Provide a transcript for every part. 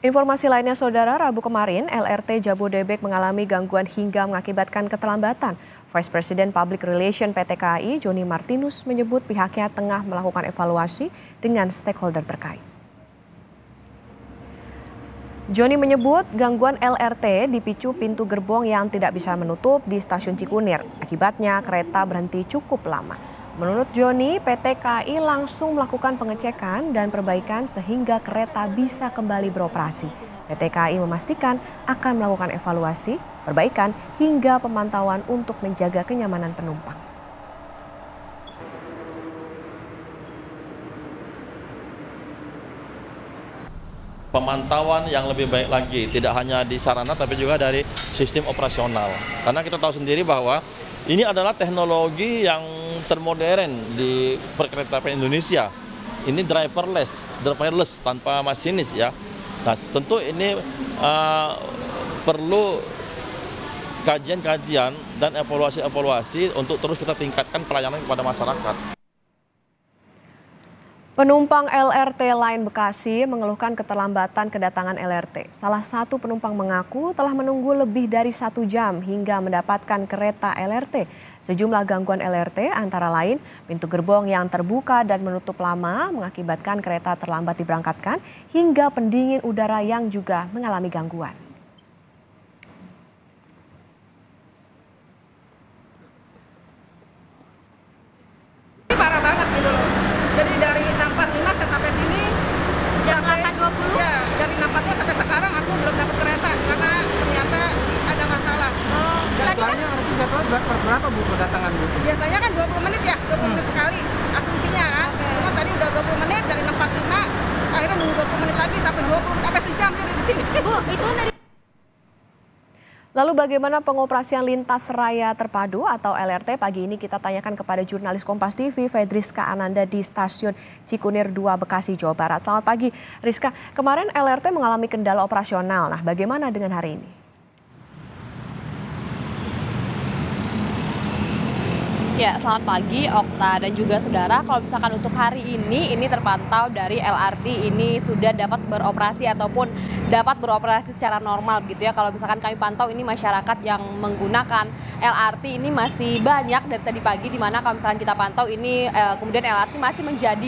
Informasi lainnya saudara, Rabu kemarin LRT Jabodebek mengalami gangguan hingga mengakibatkan keterlambatan. Vice President Public Relation PT KAI, Joni Martinus, menyebut pihaknya tengah melakukan evaluasi dengan stakeholder terkait. Joni menyebut gangguan LRT dipicu pintu gerbong yang tidak bisa menutup di stasiun Cikunir. Akibatnya kereta berhenti cukup lama. Menurut Joni, PT KAI langsung melakukan pengecekan dan perbaikan sehingga kereta bisa kembali beroperasi. PT KAI memastikan akan melakukan evaluasi, perbaikan hingga pemantauan untuk menjaga kenyamanan penumpang. Pemantauan yang lebih baik lagi, tidak hanya di sarana tapi juga dari sistem operasional. Karena kita tahu sendiri bahwa ini adalah teknologi yang termodern di perkeretaapian Indonesia. Ini driverless tanpa masinis ya. Nah, tentu ini perlu kajian-kajian dan evaluasi untuk terus kita tingkatkan pelayanan kepada masyarakat. Penumpang LRT Line Bekasi mengeluhkan keterlambatan kedatangan LRT. Salah satu penumpang mengaku telah menunggu lebih dari 1 jam hingga mendapatkan kereta LRT. Sejumlah gangguan LRT antara lain pintu gerbong yang terbuka dan menutup lama mengakibatkan kereta terlambat diberangkatkan hingga pendingin udara yang juga mengalami gangguan. Parah banget gitu loh. Jadi dari 6.45 saya sampai sini ya 8.20 ya, dari 6.45 sampai sekarang aku belum dapat kereta karena ternyata ada masalah. Jadwalnya harusnya jadwalnya berapa Bu kedatangan Bu? Biasanya kan 20 menit ya, 20 menit sekali asumsinya kan. Cuma tadi udah 20 menit dari 6.45 akhirnya nunggu 20 menit lagi sampai 20 sampai sejam jadi di sini. Bu, itu dari Lalu bagaimana pengoperasian lintas raya terpadu atau LRT? Pagi ini kita tanyakan kepada jurnalis Kompas TV, Fedriska Ananda di Stasiun Cikunir 2 Bekasi, Jawa Barat. Selamat pagi, Rizka. Kemarin LRT mengalami kendala operasional. Nah, bagaimana dengan hari ini? Ya, selamat pagi Okta dan juga saudara. Kalau misalkan untuk hari ini terpantau dari LRT ini sudah dapat beroperasi ataupun dapat beroperasi secara normal gitu ya. Kalau misalkan kami pantau ini masyarakat yang menggunakan LRT ini masih banyak dari tadi pagi, di mana kalau misalkan kita pantau ini kemudian LRT masih menjadi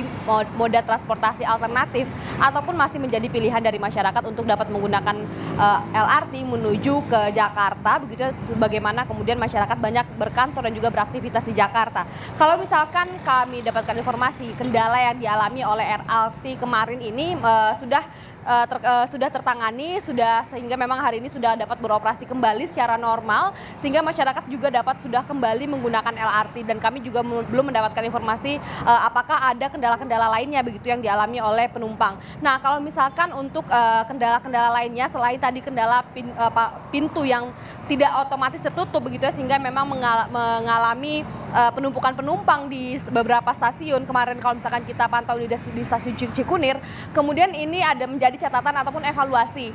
moda transportasi alternatif ataupun masih menjadi pilihan dari masyarakat untuk dapat menggunakan LRT menuju ke Jakarta begitu, bagaimana kemudian masyarakat banyak berkantor dan juga beraktivitas di Jakarta. Kalau misalkan kami dapatkan informasi kendala yang dialami oleh LRT kemarin ini sudah tertangani, sehingga memang hari ini sudah dapat beroperasi kembali secara normal, sehingga masyarakat juga sudah kembali menggunakan LRT, dan kami juga belum mendapatkan informasi apakah ada kendala-kendala lainnya begitu yang dialami oleh penumpang. Nah, kalau misalkan untuk kendala-kendala lainnya selain tadi kendala pintu yang tidak otomatis tertutup begitu ya, sehingga memang mengalami penumpukan penumpang di beberapa stasiun kemarin kalau misalkan kita pantau di stasiun Cikunir. Kemudian ini ada menjadi catatan ataupun evaluasi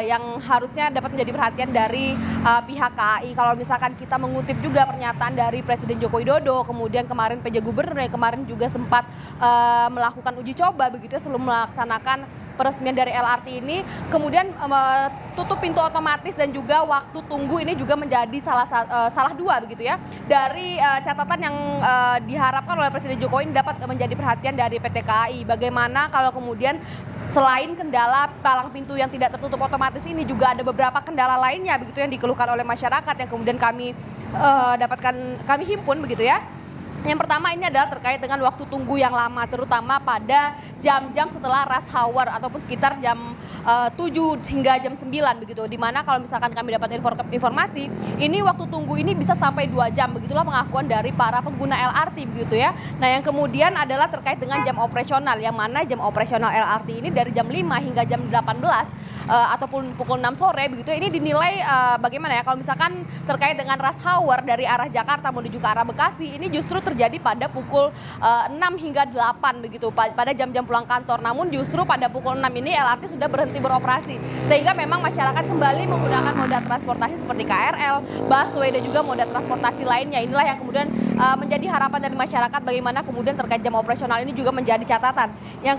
yang harusnya dapat menjadi perhatian dari pihak KAI. Kalau misalkan kita mengutip juga pernyataan dari Presiden Joko Widodo, kemudian kemarin PJ Gubernur yang kemarin juga sempat melakukan uji coba begitu ya, sebelum melaksanakan peresmian dari LRT ini, kemudian tutup pintu otomatis dan juga waktu tunggu ini juga menjadi salah dua begitu ya dari catatan yang diharapkan oleh Presiden Jokowi ini dapat menjadi perhatian dari PT KAI. Bagaimana kalau kemudian selain kendala palang pintu yang tidak tertutup otomatis ini juga ada beberapa kendala lainnya begitu yang dikeluhkan oleh masyarakat yang kemudian kami himpun begitu ya. Yang pertama ini adalah terkait dengan waktu tunggu yang lama, terutama pada jam-jam setelah rush hour ataupun sekitar jam 7 hingga jam 9 begitu. Dimana kalau misalkan kami dapat informasi, ini waktu tunggu ini bisa sampai 2 jam. Begitulah pengakuan dari para pengguna LRT begitu ya. Nah, yang kemudian adalah terkait dengan jam operasional, yang mana jam operasional LRT ini dari jam 5 hingga jam 18 ataupun pukul 6 sore begitu. Ini dinilai bagaimana ya kalau misalkan terkait dengan rush hour dari arah Jakarta menuju ke arah Bekasi, ini justru terjadi pada pukul 6 hingga 8 begitu pada jam-jam pulang kantor. Namun justru pada pukul 6 ini LRT sudah berhenti beroperasi, sehingga memang masyarakat kembali menggunakan moda transportasi seperti KRL, busway dan juga moda transportasi lainnya. Inilah yang kemudian menjadi harapan dari masyarakat bagaimana kemudian terkait jam operasional ini juga menjadi catatan. Yang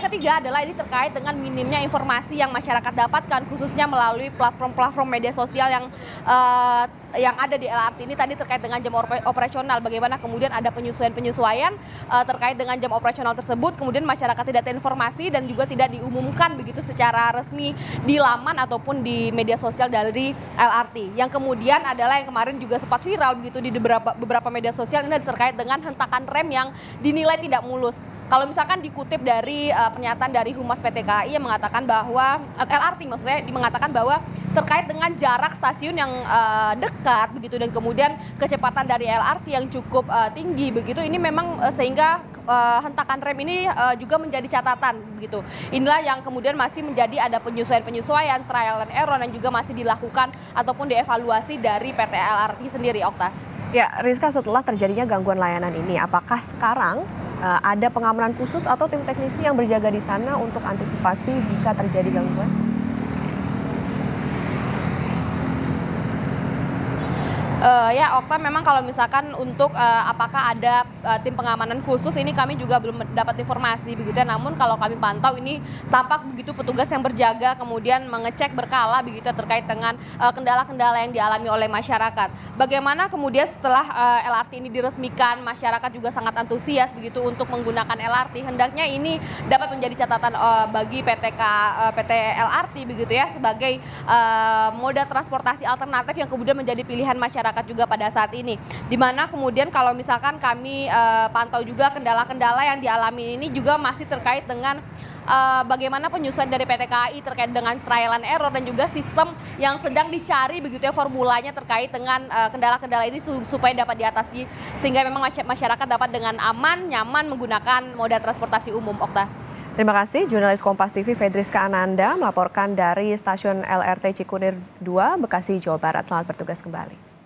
ketiga adalah ini terkait dengan minimnya informasi yang masyarakat dapatkan khususnya melalui platform media sosial yang ada di LRT ini tadi terkait dengan jam operasional, bagaimana kemudian ada penyesuaian terkait dengan jam operasional tersebut, kemudian masyarakat tidak terinformasi dan juga tidak diumumkan begitu secara resmi di laman ataupun di media sosial dari LRT. Yang kemudian adalah yang kemarin juga sempat viral begitu di beberapa media sosial, ini terkait dengan hentakan rem yang dinilai tidak mulus. Kalau misalkan dikutip dari pernyataan dari Humas PT KAI yang mengatakan bahwa LRT maksudnya mengatakan bahwa terkait dengan jarak stasiun yang dekat begitu dan kemudian kecepatan dari LRT yang cukup tinggi begitu, ini memang sehingga hentakan rem ini juga menjadi catatan begitu. Inilah yang kemudian masih menjadi ada penyesuaian, trial and error yang juga masih dilakukan ataupun dievaluasi dari PT LRT sendiri, Okta. Ya, Rizka, setelah terjadinya gangguan layanan ini, apakah sekarang ada pengamanan khusus atau tim teknisi yang berjaga di sana untuk antisipasi jika terjadi gangguan? Ya, Okta, memang kalau misalkan untuk apakah ada tim pengamanan khusus ini kami juga belum dapat informasi begitu ya. Namun kalau kami pantau ini tampak begitu petugas yang berjaga kemudian mengecek berkala begitu ya, terkait dengan kendala-kendala yang dialami oleh masyarakat. Bagaimana kemudian setelah LRT ini diresmikan, masyarakat juga sangat antusias begitu untuk menggunakan LRT. Hendaknya ini dapat menjadi catatan bagi PT LRT begitu ya sebagai moda transportasi alternatif yang kemudian menjadi pilihan masyarakat juga pada saat ini. Dimana kemudian kalau misalkan kami pantau juga kendala-kendala yang dialami ini juga masih terkait dengan bagaimana penyesuaian dari PT KAI terkait dengan trial and error dan juga sistem yang sedang dicari begitu ya formulanya terkait dengan kendala-kendala ini supaya dapat diatasi sehingga memang masyarakat dapat dengan aman, nyaman menggunakan moda transportasi umum, Okta. Terima kasih, jurnalis Kompas TV Fedriska Ananda melaporkan dari stasiun LRT Cikunir 2, Bekasi, Jawa Barat. Selamat bertugas kembali.